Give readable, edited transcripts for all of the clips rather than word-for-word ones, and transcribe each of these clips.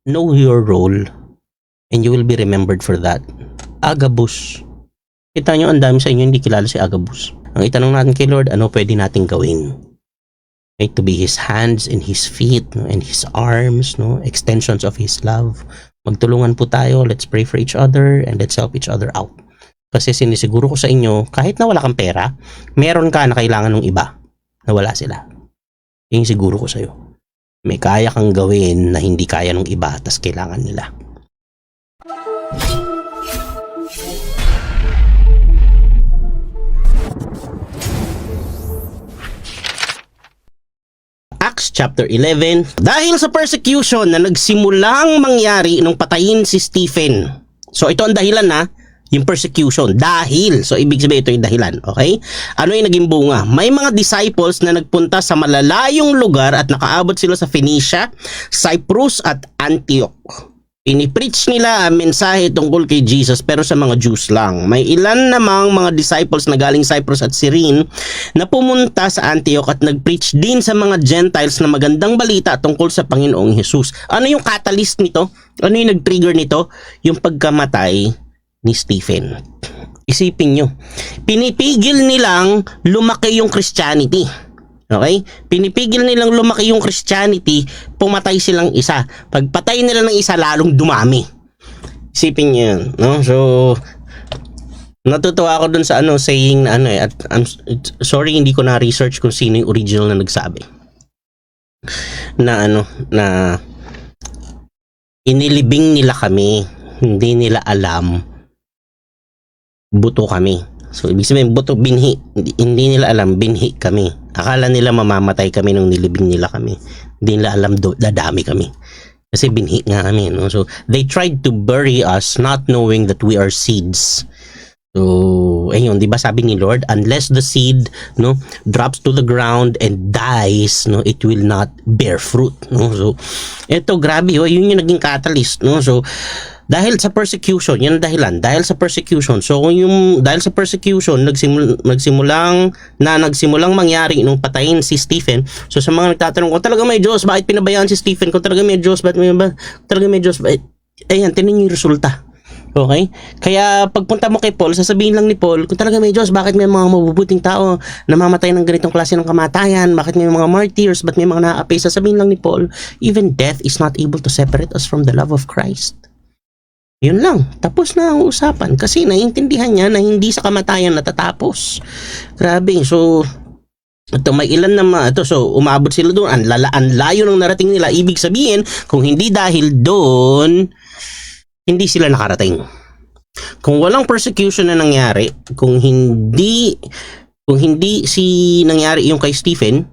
Know your role and you will be remembered for that. Agabus. Kita nyo, ang dami sa inyo hindi kilala si Agabus. Ang itanong natin kay Lord, ano pwede natin gawin? Okay, to be His hands and His feet, no, and His arms, no, extensions of His love. Magtulungan po tayo, let's pray for each other and let's help each other out. Kasi sinisiguro ko sa inyo, kahit na wala kang pera, meron ka na kailangan ng iba na wala sila. Yung siguro ko sa'yo. May kaya kang gawin na hindi kaya ng iba tas kailangan nila. Acts chapter 11. Dahil sa persecution na nagsimulang mangyari nung patayin si Stephen. So ito ang dahilan na yung persecution. Dahil. So ibig sabihin ito yung dahilan. Okay? Ano yung naging bunga? May mga disciples na nagpunta sa malalayong lugar at nakaabot sila sa Phoenicia, Cyprus at Antioch. Inipreach nila ang mensahe tungkol kay Jesus pero sa mga Jews lang. May ilan namang mga disciples na galing Cyprus at Cyrene na pumunta sa Antioch at nagpreach din sa mga Gentiles na magandang balita tungkol sa Panginoong Jesus. Ano yung catalyst nito? Ano yung nag-trigger nito? Yung pagkamatay ni Stephen. Isipin nyo, pinipigil nilang lumaki yung Christianity. Okay? Pinipigil nilang lumaki yung Christianity, pumatay silang isa. Pagpatay nila ng isa, lalong dumami. Isipin nyo yun. No? So, natutuwa ako dun sa saying na at sorry, hindi ko na-research kung sino yung original na nagsabi. Na na inilibing nila kami, hindi nila alam buto kami. So ibig sabihin buto, binhi, hindi nila alam binhi kami. Akala nila mamamatay kami nung nilibing nila kami. Hindi nila alam dadami kami. Kasi binhi nga kami, no? So they tried to bury us not knowing that we are seeds. So ayun, 'di ba sabi ni Lord, unless the seed drops to the ground and dies, it will not bear fruit, no? So ito grabe, yun yung naging catalyst, no? So dahil sa persecution, yan ang dahilan. Dahil sa persecution. So dahil sa persecution, nagsimulang mangyari nung patayin si Stephen. So sa mga nagtatanong, kung talaga may Diyos, bakit pinabayaan si Stephen? Kung talaga may Diyos, bakit ayan, tinan yung resulta. Okay? Kaya pagpunta mo kay Paul, sasabihin lang ni Paul, kung talaga may Diyos, bakit may mga mabubuting tao namamatay ng ganitong klase ng kamatayan? Bakit may mga martyrs? Bakit may mga naapay? Sasabihin lang ni Paul, even death is not able to separate us from the love of Christ. Yun lang, tapos na ang usapan kasi naiintindihan niya na hindi sa kamatayan natatapos. Grabe. So ito, may ilan naman ito, so umabot sila doon, ang layo ng narating nila. Ibig sabihin, kung hindi dahil doon, hindi sila nakarating. Kung walang persecution na nangyari, kung hindi nangyari yung kay Stephen,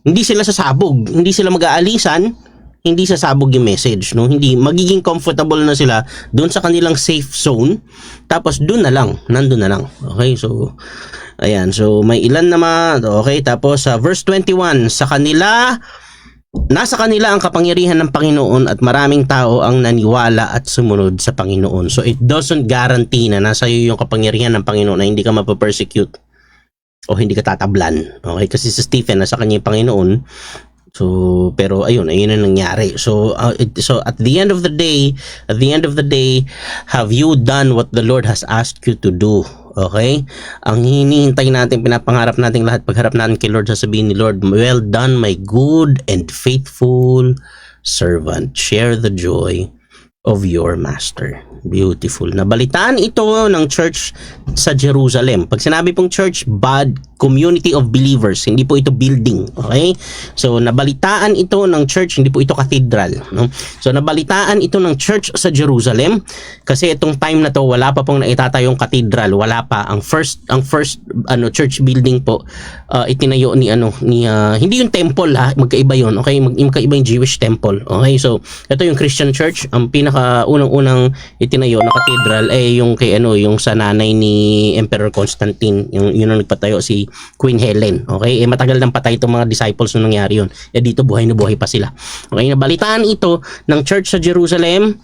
hindi sila sasabog, hindi sila mag-aalisan, hindi sasabog yung message, no? Hindi magiging comfortable na sila doon sa kanilang safe zone, tapos doon na lang, nandun na lang. Okay, so ayan, so may ilan naman. Okay, tapos sa verse 21, nasa kanila ang kapangyarihan ng Panginoon at maraming tao ang naniwala at sumunod sa Panginoon. So it doesn't guarantee na nasa iyo yung kapangyarihan ng Panginoon na hindi ka mapapersecute o hindi ka tatablan. Okay, kasi si Stephen nasa kanya yung Panginoon. So pero ayun ang nangyari. So at the end of the day, have you done what the Lord has asked you to do? Okay? Ang hinihintay natin, pinapangarap natin lahat pagharap natin kay Lord, sasabihin ni Lord, well done my good and faithful servant. Share the joy of your master. Beautiful. Nabalitaan ito ng church sa Jerusalem. Pag sinabi pong church, community of believers. Hindi po ito building. Okay? So, nabalitaan ito ng church, hindi po ito cathedral. No? So, nabalitaan ito ng church sa Jerusalem kasi itong time na to, wala pa pong naitatayong cathedral. Wala pa. Ang first church building po, itinayo ni hindi yung temple, magkaiba yun. Okay? Magkaiba yung Jewish temple. Okay? So, ito yung Christian church. Ang pinaka unang itinayo na cathedral yung kay yung sa nanay ni Emperor Constantine, yun ang nagpatayo, si Queen Helen. Okay? Matagal nang patay itong mga disciples nung nangyari yun. Dito buhay na buhay pa sila. Okay? Nabalitaan ito ng church sa Jerusalem.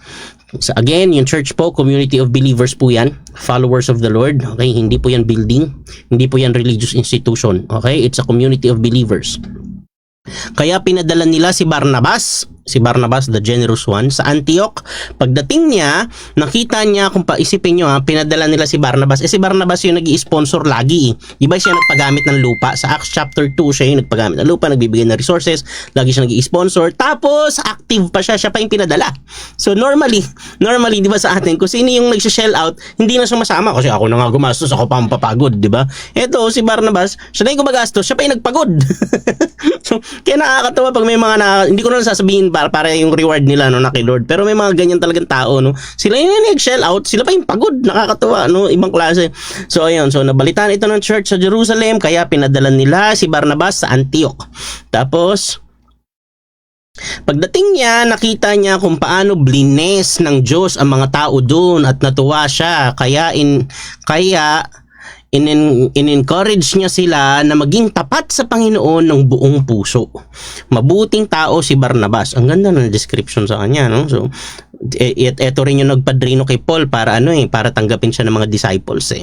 So again, yung church po, community of believers po yan. Followers of the Lord. Okay? Hindi po yan building. Hindi po yan religious institution. Okay? It's a community of believers. Kaya pinadala nila si Barnabas, si Barnabas, the generous one, sa Antioch. Pagdating niya, nakita niya, kung paisipin nyo pinadala nila si Barnabas. Si Barnabas yung nag-i-sponsor lagi. Iba siya nagpagamit ng lupa. Sa Acts chapter 2, siya yung nagpagamit ng lupa, nagbibigay ng resources, lagi siya nag-i-sponsor. Tapos, active pa siya pa yung pinadala. So, normally, di ba sa atin, kung sino yung nag-shell out, hindi na sumasama kasi ako na nga gumastos, ako pa ang papagod, di ba? Eto, si Barnabas, siya na yung gumagastos, siya pa yung nagpagod. So, kaya nakakatawa pag may mga hindi ko na sasabihin para yung reward nila no, na kay Lord. Pero may mga ganyan talagang tao, no. Sila yung nag-shell out, sila pa yung pagod, nakakatawa, no, ibang klase. So ayun, so nabalitaan ito ng church sa Jerusalem, kaya pinadala nila si Barnabas sa Antioch. Tapos pagdating niya, nakita niya kung paano blines ng Diyos ang mga tao doon at natuwa siya. Kaya in-encourage niya sila na maging tapat sa Panginoon ng buong puso. Mabuting tao si Barnabas. Ang ganda ng description sa kanya, no? So, ito rin yung nagpadrino kay Paul para para tanggapin siya ng mga disciples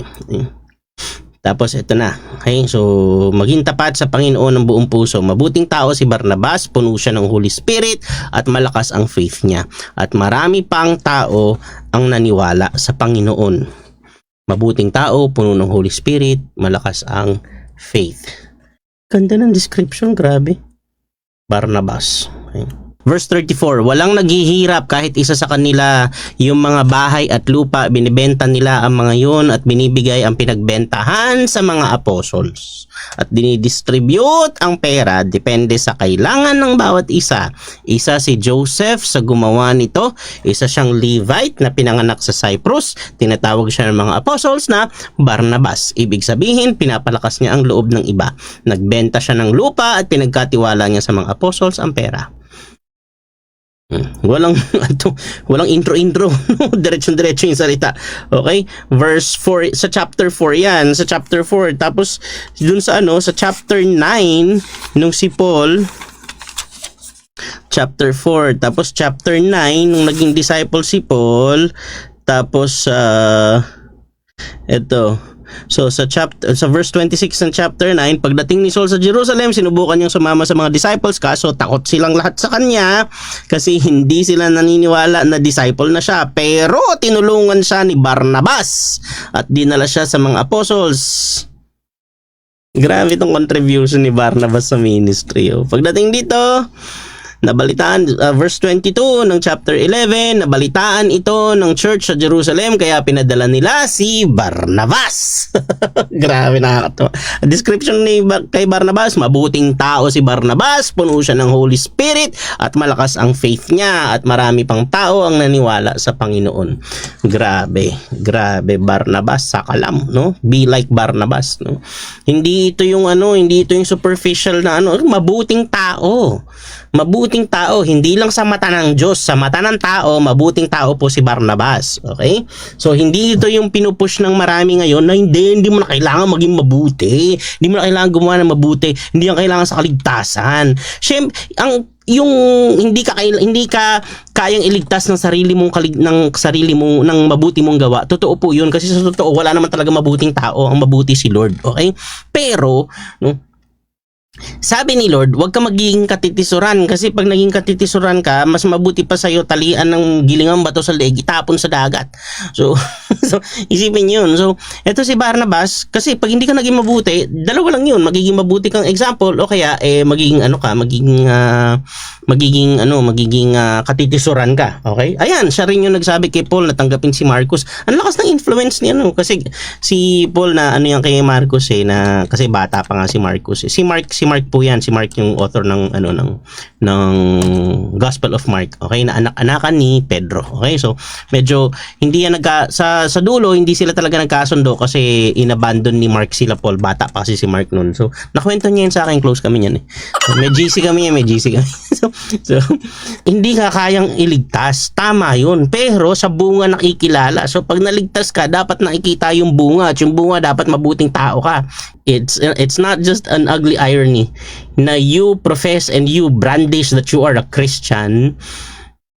Tapos ito na. Okay, so maging tapat sa Panginoon ng buong puso. Mabuting tao si Barnabas, puno siya ng Holy Spirit at malakas ang faith niya. At marami pang tao ang naniwala sa Panginoon. Mabuting tao, puno ng Holy Spirit, malakas ang faith. Ganda ng description, grabe. Barnabas. Okay. Verse 34, walang naghihirap kahit isa sa kanila. Yung mga bahay at lupa, binibenta nila ang mga yun at binibigay ang pinagbentahan sa mga apostles. At dinidistribute ang pera depende sa kailangan ng bawat isa. Isa si Joseph sa gumawa nito. Isa siyang Levite na pinanganak sa Cyprus. Tinatawag siya ng mga apostles na Barnabas. Ibig sabihin, pinapalakas niya ang loob ng iba. Nagbenta siya ng lupa at pinagkatiwala niya sa mga apostles ang pera. Walang intro diretso yung salita. Okay, verse 4 sa chapter 4 yan, sa chapter 4. Tapos dun sa sa chapter 9 nung si Paul, chapter 4, tapos chapter 9 nung naging disciple si Paul. Tapos ito, so sa verse 26 ng chapter 9, pagdating ni Saul sa Jerusalem, sinubukan niyang sumama sa mga disciples, kaso takot silang lahat sa kanya kasi hindi sila naniniwala na disciple na siya. Pero tinulungan siya ni Barnabas at dinala siya sa mga apostles. Grabe itong contribution ni Barnabas sa ministry. Pagdating dito, nabalitaan, verse 22 ng chapter 11, nabalitaan ito ng church sa Jerusalem, kaya pinadala nila si Barnabas. Grabe, nakakatawa. Description kay Barnabas, mabuting tao si Barnabas, puno siya ng Holy Spirit at malakas ang faith niya at marami pang tao ang naniwala sa Panginoon. Grabe Barnabas, sakalam, no? Be like Barnabas, no? Hindi ito yung superficial na mabuting tao. Mabuting tao, hindi lang sa mata ng Diyos, sa mata ng tao, mabuting tao po si Barnabas. Okay? So, hindi ito yung pinupush ng marami ngayon na hindi mo na kailangan maging mabuti. Hindi mo na kailangan gumawa ng mabuti. Hindi ang kailangan sa kaligtasan. Siyempre, hindi ka kayang iligtas ng sarili mong ng mabuti mong gawa. Totoo po 'yun kasi sa totoo wala naman talaga mabuting tao, ang mabuti si Lord. Okay? Pero, sabi ni Lord, huwag ka magiging katitisuran kasi pag naging katitisuran ka, mas mabuti pa sa'yo talian ng gilingang bato sa leeg, itapon sa dagat. So, isipin yun. So, eto si Barnabas, kasi pag hindi ka naging mabuti, dalawa lang yun. Magiging mabuti kang example o kaya magiging katitisuran ka. Okay? Ayan, siya rin yung nagsabi kay Paul na tanggapin si Marcus. Ang lakas ng influence niya, kasi si Paul na yan kay Marcus na kasi bata pa nga si Marcus. Si Mark po yan. Si Mark yung author ng Gospel of Mark. Okay, na anak-anakan ni Pedro. Okay, so medyo hindi yan sa dulo hindi sila talaga nagkasundo kasi inabandon ni Mark sila Paul. Bata pa kasi si Mark noon. So nakwento niya yan sa akin, close kami niyan So, may GC kami. so hindi ka kayang iligtas. Tama yun. Pero sa bunga nakikilala. So pag naligtas ka, dapat nakikita yung bunga at yung bunga dapat mabuting tao ka. It's not just an ugly irony na you profess and you brandish that you are a Christian,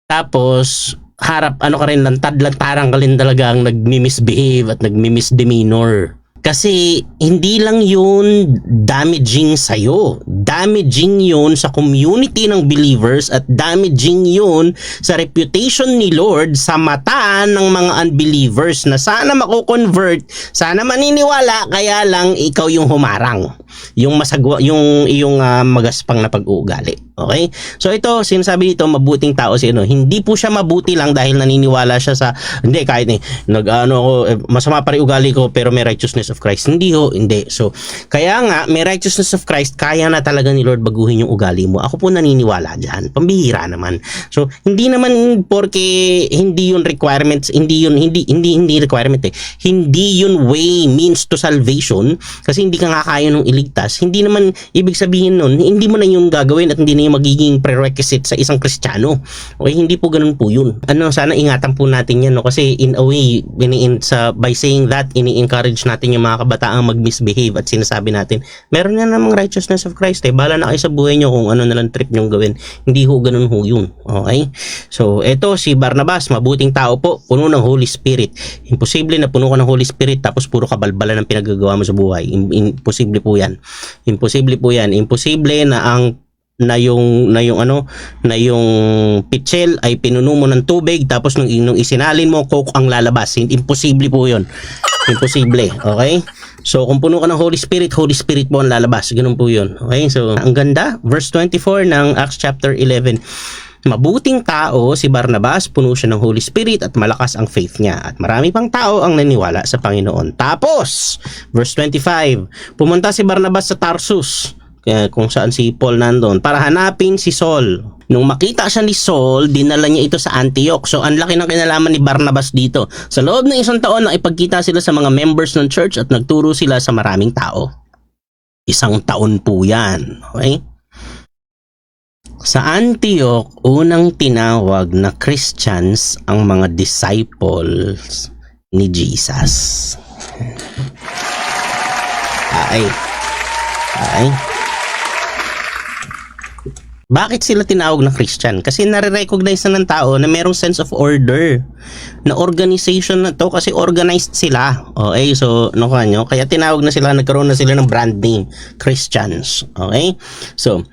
tapos harap ka rin, lantad-lantarang ka rin talagang nagmi-misbehave at nagmi-misdemeanor. Kasi hindi lang yun damaging sa'yo. Damaging yun sa community ng believers at damaging yun sa reputation ni Lord sa mata ng mga unbelievers na sana mako-convert, sana maniniwala, kaya lang ikaw yung humarang. Yung masagwa, yung magaspang na pag-uugali. Okay? So ito, sinasabi dito, mabuting tao si ano. Hindi po siya mabuti lang dahil naniniwala siya sa, hindi, kahit masama pa rin ugali ko pero may righteousness of Christ. Hindi ho, hindi. So, kaya nga, may righteousness of Christ, kaya na talaga ni Lord baguhin yung ugali mo. Ako po naniniwala dyan. Pambihira naman. So, hindi naman porque hindi yun requirements, hindi requirement eh. Hindi yun way, means to salvation kasi hindi ka nga kaya nung iligtas. Hindi naman ibig sabihin nun, hindi mo na yung gagawin at hindi na yung magiging prerequisite sa isang Kristiyano. Okay, hindi po ganun po yun. Sana ingatan po natin yan, no? Kasi in a way, by saying that, ini-encourage natin yung mga kabataang mag-misbehave at sinasabi natin, meron na namang righteousness of Christ eh. Bahala na kayo sa buhay nyo kung ano na lang trip nyong gawin. Hindi ho ganun ho yun. Okay? So, eto si Barnabas, mabuting tao po, puno ng Holy Spirit. Imposible na puno ka ng Holy Spirit tapos puro kabalbalan ang pinagagawa mo sa buhay. Imposible po yan. Imposible po yan. Imposible na yung pitchel ay pinuno mo ng tubig tapos nung isinalin mo, coke ang lalabas. Imposible po yun. Imposible. Okay? So, kung puno ka ng Holy Spirit po ang lalabas. Ganun po yun. Okay? So, ang ganda. Verse 24 ng Acts chapter 11. Mabuting tao si Barnabas, puno siya ng Holy Spirit at malakas ang faith niya. At marami pang tao ang naniwala sa Panginoon. Tapos, verse 25. Pumunta si Barnabas sa Tarsus, kung saan si Paul nandun, para hanapin si Saul. Nung makita siya ni Saul, dinala niya ito sa Antioch. So, ang laki ng kinalaman ni Barnabas dito. Sa loob ng 1 taon, nakipagkita sila sa mga members ng church at nagturo sila sa maraming tao. 1 taon po yan. Okay? Sa Antioch, unang tinawag na Christians ang mga disciples ni Jesus. Ay. Bakit sila tinawag na Christian? Kasi nare-recognize na ng tao na merong sense of order. Na organization na to kasi organized sila. Okay? So, kaya tinawag na sila, nagkaroon na sila ng brand name. Christians. Okay? So,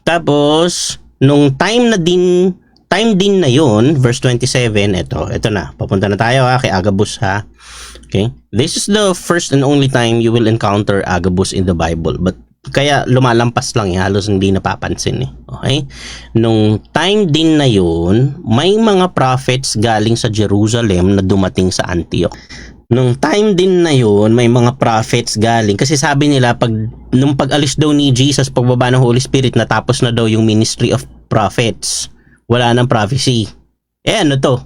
tapos, nung time din na yun, verse 27, ito na. Papunta na tayo kay Agabus ha. Okay? This is the first and only time you will encounter Agabus in the Bible. But kaya lumalampas lang halos hindi napapansin eh. Okay? Nung time din na yun, may mga prophets galing sa Jerusalem na dumating sa Antioch. Nung time din na yun, may mga prophets galing kasi sabi nila nung pag-alis daw ni Jesus, pagbaba ng Holy Spirit, natapos na daw yung ministry of prophets. Wala nang prophecy. Ano to?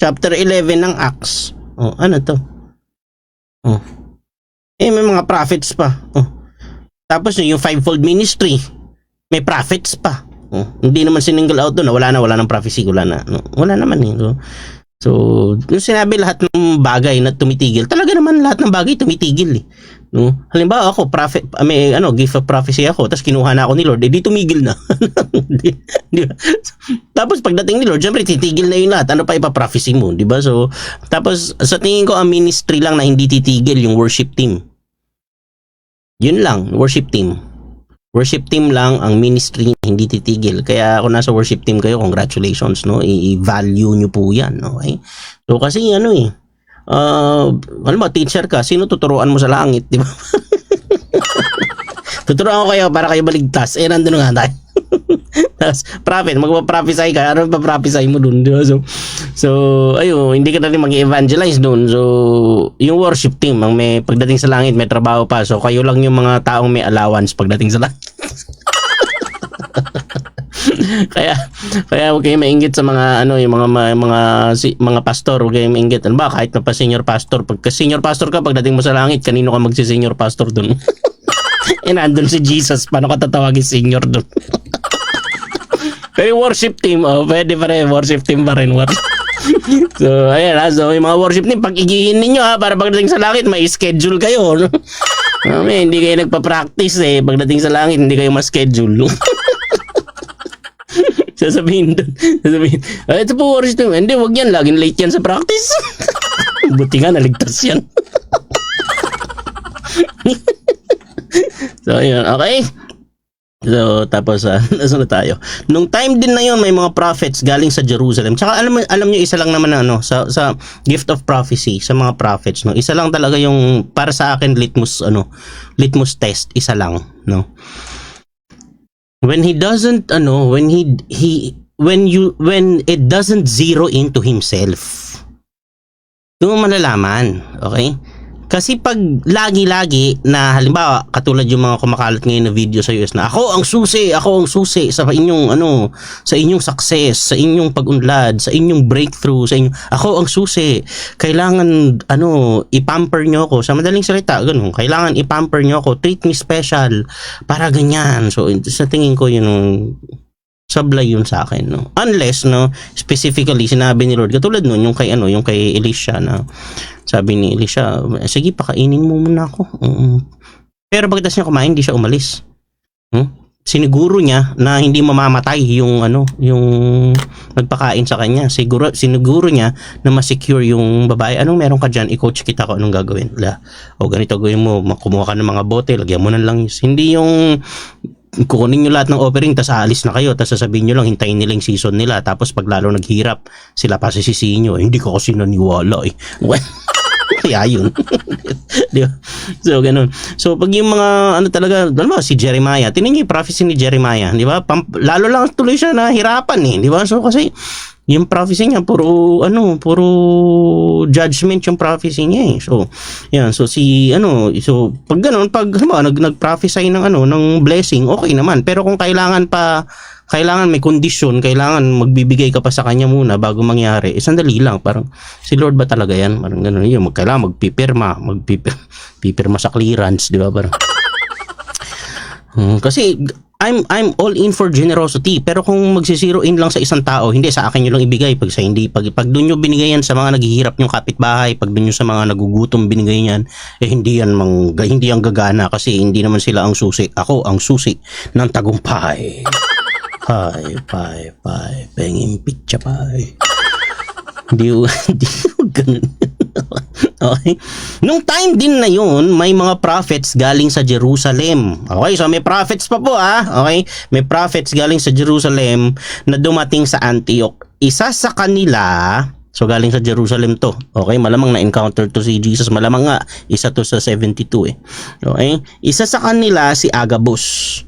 Chapter 11 ng Acts. Ano to? May mga prophets pa. Tapos yung fivefold ministry, may prophets pa. Hindi naman single out doon. Wala nang prophecy. Wala naman eh. So, yung sinabi lahat ng bagay na tumitigil, talaga naman lahat ng bagay tumitigil eh. No? Halimbawa ako, gift of prophecy ako, tapos kinuha na ako ni Lord, di tumigil na. Tapos pagdating ni Lord, syempre titigil na yun lahat. Ano pa ipa-prophecy mo, di ba? So, tapos sa tingin ko ang ministry lang na hindi titigil yung worship team. Yun lang, worship team. Worship team lang ang ministry na hindi titigil. Kaya kung nasa worship team kayo, congratulations, no? I-value nyo po yan, okay? So kasi teacher ka, sino tuturuan mo sa langit, di ba? Tuturuan ko kayo para kayo baligtas. Nandun nga tayo. Tapos, prophet, magpa-prophesy ka. Ano pa-prophesy mo dun? Diba? So, hindi ka na rin mag-evangelize dun. So, yung worship team, may pagdating sa langit, may trabaho pa. So, kayo lang yung mga taong may allowance pagdating sa langit. kaya huwag kayo mainggit sa mga yung mga pastor, huwag kayo mainggit. Ano ba, kahit na pa senior pastor, pagka senior pastor ka, pagdating mo sa langit, kanino ka magsi-senior pastor dun? Nandun si Jesus, paano ka tatawagin senior dun? Pero worship team, pwede pa rin, worship team pa rin. So, ayan so yung mga worship team, pag-igihin ninyo para pagdating sa langit, may schedule kayo, no? Hindi kayo nagpa-practice pagdating sa langit, hindi kayo ma-schedule. Sasabihin, ito po worship team, hindi, wag yan, laging late yan sa practice. Buti nga naligtas yan. So, yun. Okay? So, tapos, nasa na tayo? Nung time din na yun, may mga prophets galing sa Jerusalem. Tsaka, alam nyo, isa lang naman na, sa gift of prophecy, sa mga prophets, no? Isa lang talaga yung, para sa akin, litmus test, isa lang, no? When he doesn't, when it doesn't zero into himself, doon mo malalaman, okay? Kasi pag lagi-lagi na halimbawa katulad yung mga kumakalat ngayon na video sa US na ako ang susi sa inyong sa inyong success, sa inyong pag-unlad, sa inyong breakthrough, ako ang susi. Kailangan i-pamper nyo ako. Sa madaling salita, ganun. Kailangan i-pamper nyo ako, treat me special para ganyan. So sa tingin ko yun sablay yun sa akin, no. Unless specifically sinabi ni Lord katulad nun yung kay Elisha na sabi ni Elisha, sige pakainin mo muna ako. Pero pagkatapos niya kumain, hindi siya umalis. Siniguro niya na hindi mamamatay yung nagpakain sa kanya. Siniguro niya na ma-secure yung babae. Anong meron ka diyan? I-coach kita ko anong gagawin. Ganito gawin mo, kumuha ka ng mga bote, lagyan mo ng langis. Hindi yung kukunin nyo lahat ng offering tas aalis na kayo tas sasabihin nyo lang hintayin nila yung season nila tapos pag lalo naghirap sila pa sisisihin nyo hindi ko kasi naniwala kaya yun. Diba? So ganun. So pag yung mga talaga si Jeremiah, tingnan nyo yung prophecy ni Jeremiah, di ba? Lalo lang tuloy siya na hirapan di ba? So kasi yung prophecy niya puro judgment yung prophecy niya So yan, so so pag ganoon nag-prophesy ng blessing, okay naman. Pero kung kailangan may kondisyon, kailangan magbibigay ka pa sa kanya muna bago mangyari. Sandali lang, parang si Lord ba talaga yan? Parang ganoon yun, kailangan magpipirma sa clearance, di ba? Parang kasi I'm all in for generosity, pero kung magsi-zero in lang sa isang tao, hindi sa akin nyo lang ibigay. Pag doon nyo binigay yan sa mga naghihirap yung kapitbahay, pag doon nyo sa mga nagugutom binigay yan, hindi yan gagana kasi hindi naman sila ang susi. Ako ang susi ng tagumpay. Pengin pitcha pie. Hindi ganun. Okay? Nung time din na yun, may mga prophets galing sa Jerusalem. Okay, so may prophets pa po Okay? May prophets galing sa Jerusalem na dumating sa Antioch. Isa sa kanila, so galing sa Jerusalem to. Okay, malamang na-encounter to si Jesus. Malamang nga, isa to sa 72 Okay? Isa sa kanila si Agabus.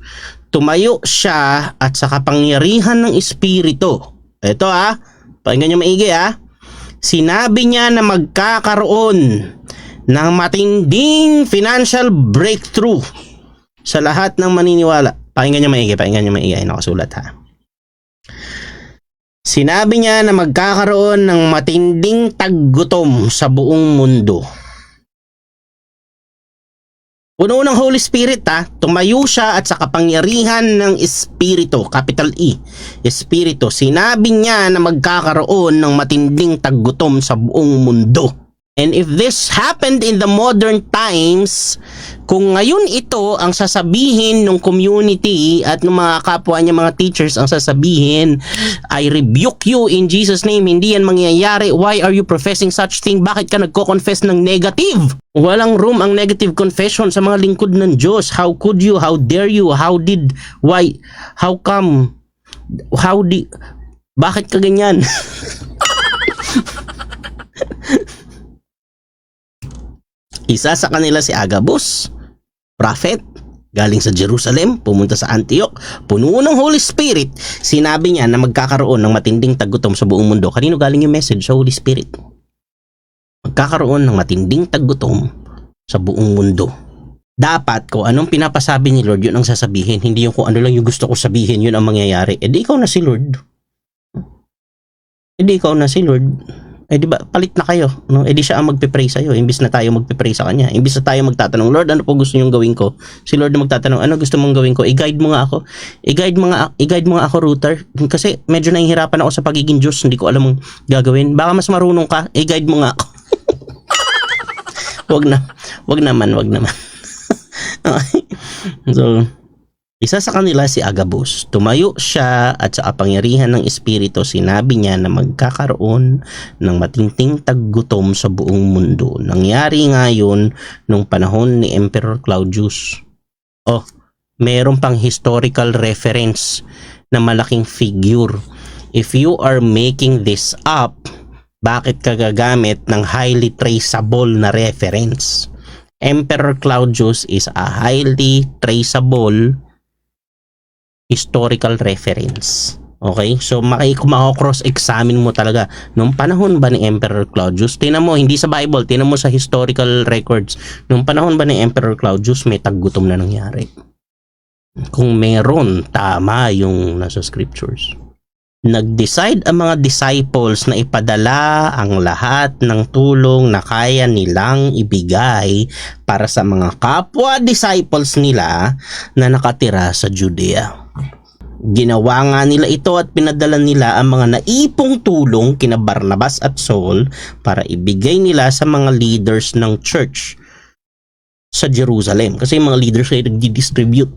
Tumayo siya at sa kapangyarihan ng Espiritu. Ito pakinggan nyo maigi Sinabi niya na magkakaroon ng matinding financial breakthrough sa lahat ng maniniwala. Pakinggan niyo maigi. Ay nakasulat Sinabi niya na magkakaroon ng matinding taggutom sa buong mundo. Puno ng Holy Spirit tumayo siya at sa kapangyarihan ng Espiritu, capital E, Espiritu, sinabi niya na magkakaroon ng matinding taggutom sa buong mundo. And if this happened in the modern times, kung ngayon ito ang sasabihin ng community at ng mga kapwa niya mga teachers ang sasabihin, I rebuke you in Jesus name, hindi yan mangyayari. Why are you professing such thing? Bakit ka nagko-confess ng negative? Walang room ang negative confession sa mga lingkod ng Diyos. How could you? How dare you? Why? How come? Bakit ka ganyan? Isa sa kanila si Agabus, prophet, galing sa Jerusalem, pumunta sa Antioch, puno ng Holy Spirit. Sinabi niya na magkakaroon ng matinding taggutom sa buong mundo. Kanino galing yung message? Sa Holy Spirit. Magkakaroon ng matinding taggutom sa buong mundo. Dapat kung anong pinapasabi ni Lord, yun ang sasabihin. Hindi yung kung ano lang yung gusto ko sabihin, yun ang mangyayari. Di ikaw na si Lord. Di ba, palit na kayo, di siya ang magpe-pray sa'yo, imbis na tayo magpe-pray sa kanya, imbis na tayo magtatanong, Lord, ano po gusto niyong gawin ko? Si Lord na magtatanong, ano gusto mong gawin ko? I-guide mo nga ako, router, kasi medyo nahihirapan ako sa pagiging Diyos, hindi ko alam mong gagawin. Baka mas marunong ka, i-guide mo nga ako. Wag naman. Okay. So, Isa sa kanila si Agabus. Tumayo siya at sa kapangyarihan ng Espiritu sinabi niya na magkakaroon ng matinding taggutom sa buong mundo. Nangyari nga yun nung panahon ni Emperor Claudius. Oh, meron pang historical reference na malaking figure. If you are making this up, bakit ka gagamit ng highly traceable na reference? Emperor Claudius is a highly traceable historical reference. Okay? So, mako-cross-examine mo talaga. Nung panahon ba ni Emperor Claudius, tinan mo, hindi sa Bible, tinan mo sa historical records, nung panahon ba ni Emperor Claudius, may taggutom na nangyari. Kung meron, tama yung nasa scriptures. Nag-decide ang mga disciples na ipadala ang lahat ng tulong na kaya nilang ibigay para sa mga kapwa disciples nila na nakatira sa Judea. Ginawa nga nila ito at pinadala nila ang mga naipong tulong kina Barnabas at Saul para ibigay nila sa mga leaders ng church sa Jerusalem. Kasi yung mga leaders ay nagdi-distribute.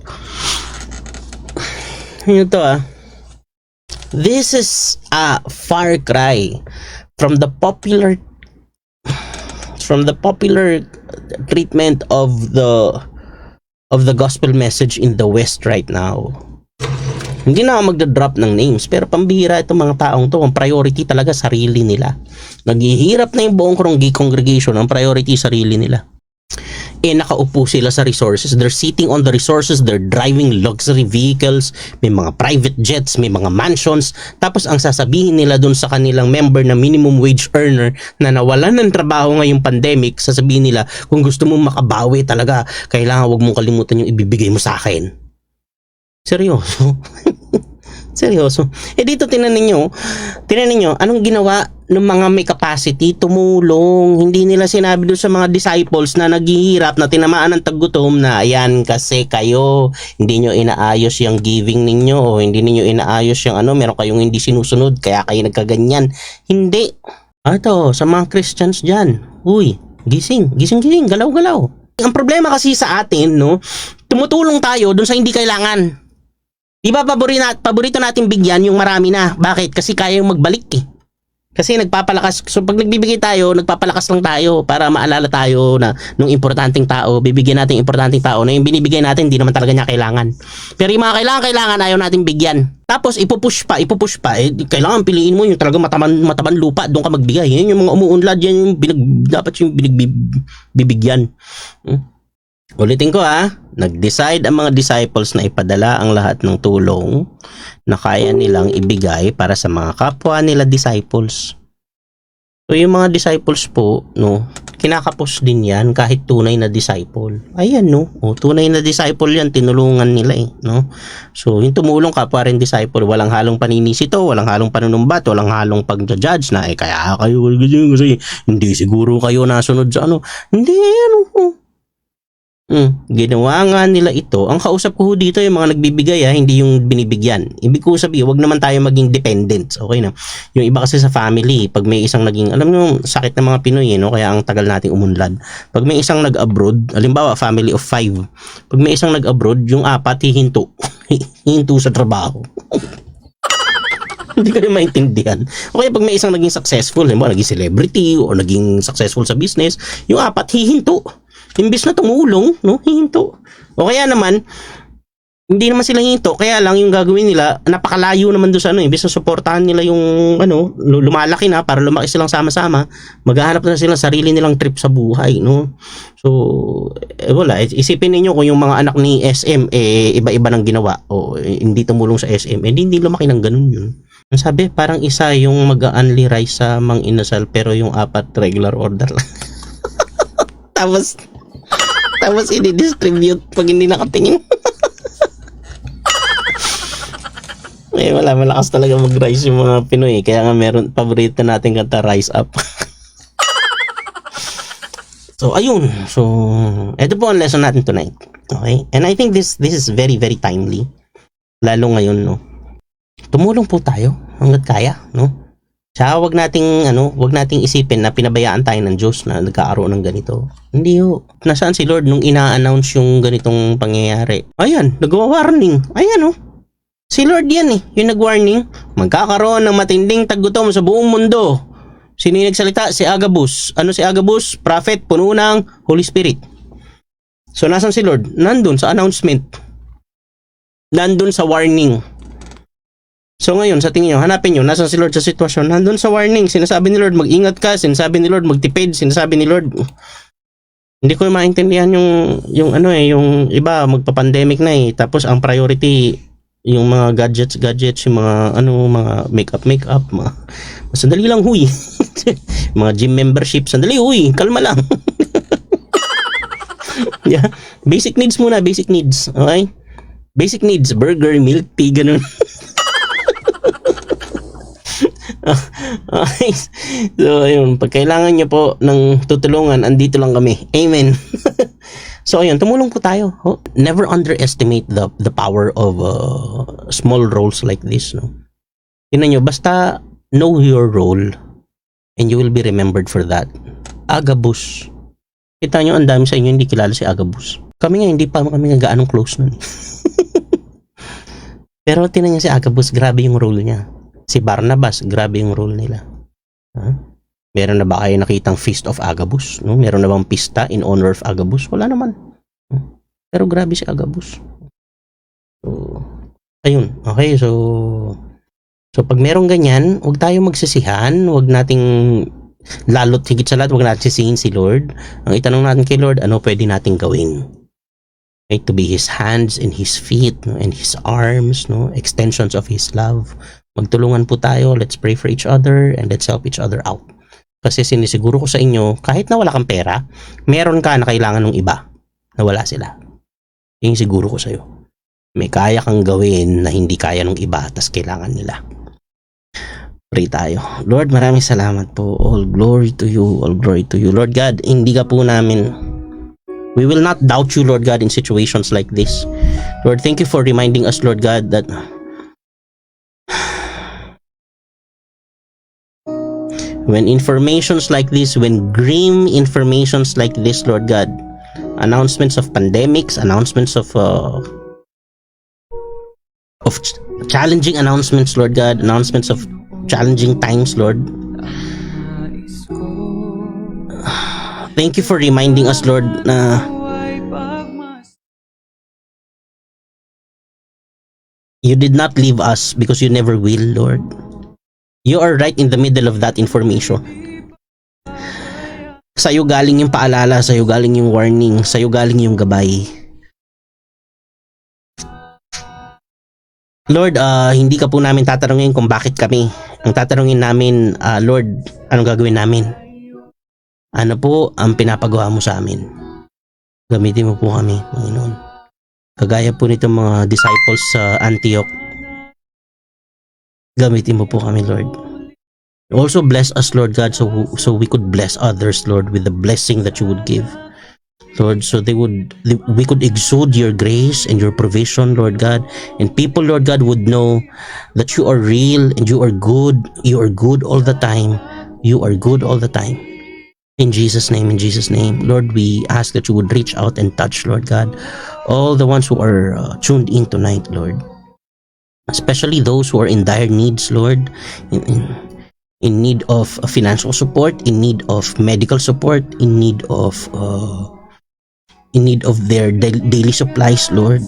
Ito this is a far cry from the popular treatment of the gospel message in the West right now. Hindi na ako magda-drop ng names, pero pambihira itong mga taong to. Ang priority talaga sarili nila. Naghihirap na yung buong congregation. Ang priority sarili nila. Nakaupo sila sa resources. They're sitting on the resources. They're driving luxury vehicles. May mga private jets. May mga mansions. Tapos ang sasabihin nila dun sa kanilang member na minimum wage earner na nawalan ng trabaho ngayong pandemic, sasabihin nila, kung gusto mong makabawi talaga, kailangan wag mong kalimutan yung ibibigay mo sa akin. Seryoso? Seryoso? Dito tinan ninyo, anong ginawa ng mga may capacity? Tumulong. Hindi nila sinabi doon sa mga disciples na naghihirap, na tinamaan ng taggutom, na ayan kasi kayo, hindi nyo inaayos yung giving ninyo, o hindi niyo inaayos yung meron kayong hindi sinusunod, kaya kayo nagkaganyan. Hindi. Ito, sa mga Christians dyan, uy, gising, galaw-galaw. Ang problema kasi sa atin, tumutulong tayo doon sa hindi kailangan. Di ba paborito natin bigyan yung marami na. Bakit? Kasi kaya yung magbalik Kasi nagpapalakas. So pag nagbibigay tayo, nagpapalakas lang tayo para maalala tayo na nung importanteng tao, bibigyan natin importanteng tao na yung binibigay natin hindi naman talaga niya kailangan. Pero yung mga kailangan ayaw natin bigyan. Tapos ipupush pa. Kailangan piliin mo yung talaga mataban lupa, doon ka magbigay. Yan yung mga umuunlad, yan yung dapat yung bibigyan. Ulitin ko nag-decide ang mga disciples na ipadala ang lahat ng tulong na kaya nilang ibigay para sa mga kapwa nila disciples. So yung mga disciples po, kinakapos din yan kahit tunay na disciple. Ayan tunay na disciple yan, tinulungan nila So yung tumulong kapwa rin disciple, walang halong paninisito, walang halong panunumbat, walang halong pag-judge na kaya kayo kasi hindi siguro kayo nasunod sa Hindi, ginawa nga nila ito. Ang kausap ko dito yung mga nagbibigay hindi yung binibigyan. Ibig ko sabihin, wag naman tayo maging dependent. Okay na. Yung iba kasi sa family, pag may isang naging, alam nyo, sakit ng mga Pinoy, kaya ang tagal nating umunlad. Pag may isang nag-abroad, halimbawa, family of 5. Pag may isang nag-abroad, yung 4 hihinto. Hihinto sa trabaho. Hindi ko na maintindihan. Okay, pag may isang naging successful, halimbawa, naging celebrity o naging successful sa business, yung 4 hihinto. Imbis na tumulong, hihinto. O kaya naman, hindi naman sila hihinto, kaya lang yung gagawin nila, napakalayo naman doon sa imbis na suportahan nila yung, lumalaki na, para lumaki silang sama-sama, maghahanap na sila sarili nilang trip sa buhay, So, wala. Isipin niyo kung yung mga anak ni SM, iba-iba ng ginawa, o hindi tumulong sa SM, hindi lumaki ng ganun yun. Sabi, parang isa yung mag-only rice sa Mang Inasal, pero yung 4 regular order lang. Tapos i-distribute pag hindi nakatingin. Wala, malakas talaga mag-rise yung mga Pinoy. Kaya nga meron, paborito natin kanta, Rise Up. So, ayun. So, ito po ang lesson natin tonight. Okay? And I think this is very, very timely. Lalo ngayon, Tumulong po tayo hanggat kaya, Tsaka wag nating isipin na pinabayaan tayo ng Diyos na nagkaaroon ng ganito. Hindi ho. Nasaan si Lord nung ina-announce yung ganitong pangyayari? Ayan, nagwa-warning. Ayan si Lord yan yung nag-warning. Magkakaroon ng matinding taggutom sa buong mundo. Sino yung nagsalita? Si Agabus. Ano si Agabus? Prophet, puno ng Holy Spirit. So, nasan si Lord? Nandun sa announcement. Nandun sa warning. So ngayon, sa tingin nyo, hanapin nyo, nasa si Lord sa sitwasyon, nandun sa warning, sinasabi ni Lord, mag-ingat ka, sinasabi ni Lord, magtipid, sinasabi ni Lord, hindi ko maintindihan yung iba, magpa-pandemic na tapos ang priority, yung mga gadgets, yung mga, mga makeup, sandali lang, huy, mga gym membership, sandali, huy, kalma lang. Yeah, basic needs muna, basic needs, okay? Basic needs, burger, milk tea, ganun. Okay. So, ayun. Pag kailangan nyo po ng tutulungan, andito lang kami. Amen. So, ayun. Tumulong po tayo. Never underestimate the power of small roles like this. No? Tingnan nyo, basta know your role and you will be remembered for that. Agabus. Kita nyo, ang dami sa inyo hindi kilala si Agabus. Kami nga, hindi pa kami nga gaanong close nun. Pero tingnan nyo si Agabus, grabe yung role niya. Si Barnabas, grabe yung role nila. Meron na ba kayo nakitang Feast of Agabus? No? Meron na bang pista in honor of Agabus? Wala naman. Pero grabe si Agabus. So, ayun. Okay, so pag merong ganyan, huwag tayo magsisihan. Huwag nating lalo't higit sa lahat, huwag natin sisihin si Lord. Ang itanong natin kay Lord, ano pwede nating gawin? Okay, to be His hands and His feet, no? And His arms, no? Extensions of His love. Magtulungan po tayo, let's pray for each other and let's help each other out. Kasi sinisiguro ko sa inyo, kahit na wala kang pera, meron ka na kailangan ng iba na wala sila. Yung siguro ko sa iyo. May kaya kang gawin na hindi kaya ng iba tas kailangan nila. Pray tayo. Lord, maraming salamat po. All glory to you, all glory to you. Lord God, hindi ka po namin, we will not doubt you, Lord God, in situations like this. Lord, thank you for reminding us, Lord God, that when informations like this, when grim informations like this, Lord God, announcements of pandemics, announcements of challenging announcements, Lord God, announcements of challenging times, Lord. Thank you for reminding us, Lord, na you did not leave us because you never will, Lord. You are right in the middle of that information. Sa'yo galing yung paalala, sa'yo galing yung warning, sa'yo galing yung gabay. Lord, hindi ka po namin tatanungin kung bakit kami. Ang tatanungin namin, Lord, anong gagawin namin? Ano po ang pinapagawa mo sa amin? Gamitin mo po kami, Panginoon. Kagaya po nitong mga disciples sa Antioch. Gamitin mo po kami, Lord. Also bless us, Lord God, so we could bless others, Lord, with the blessing that you would give. Lord, so we could exude your grace and your provision, Lord God, and people, Lord God, would know that you are real and you are good. You are good all the time. You are good all the time. In Jesus' name, Lord, we ask that you would reach out and touch, Lord God, all the ones who are tuned in tonight, Lord. Especially those who are in dire needs, Lord, in need of financial support, in need of medical support, in need of their daily supplies, Lord.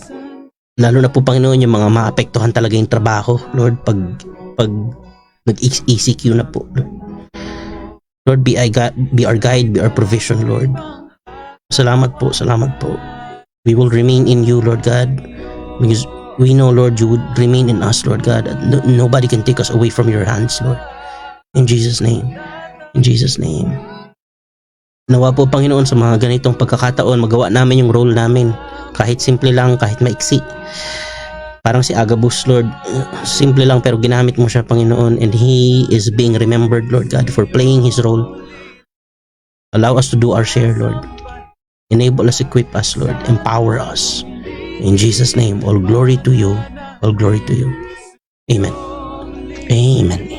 Lalo na po, Panginoon, yung mga maapektuhan talaga yung trabaho, Lord, pag nag-ECQ na po, Lord, be our guide, be our provision, Lord. Salamat po. We will remain in you, Lord God, because we know, Lord, you would remain in us, Lord God. Nobody can take us away from your hands, Lord. In Jesus' name. Nawa po, Panginoon, sa mga ganitong pagkakataon, magawa namin yung role namin. Kahit simple lang, kahit maiksi. Parang si Agabus, Lord, simple lang pero ginamit mo siya, Panginoon, and he is being remembered, Lord God, for playing his role. Allow us to do our share, Lord. Enable us, equip us, Lord. Empower us. In Jesus' name, all glory to you. All glory to you. Amen. Amen.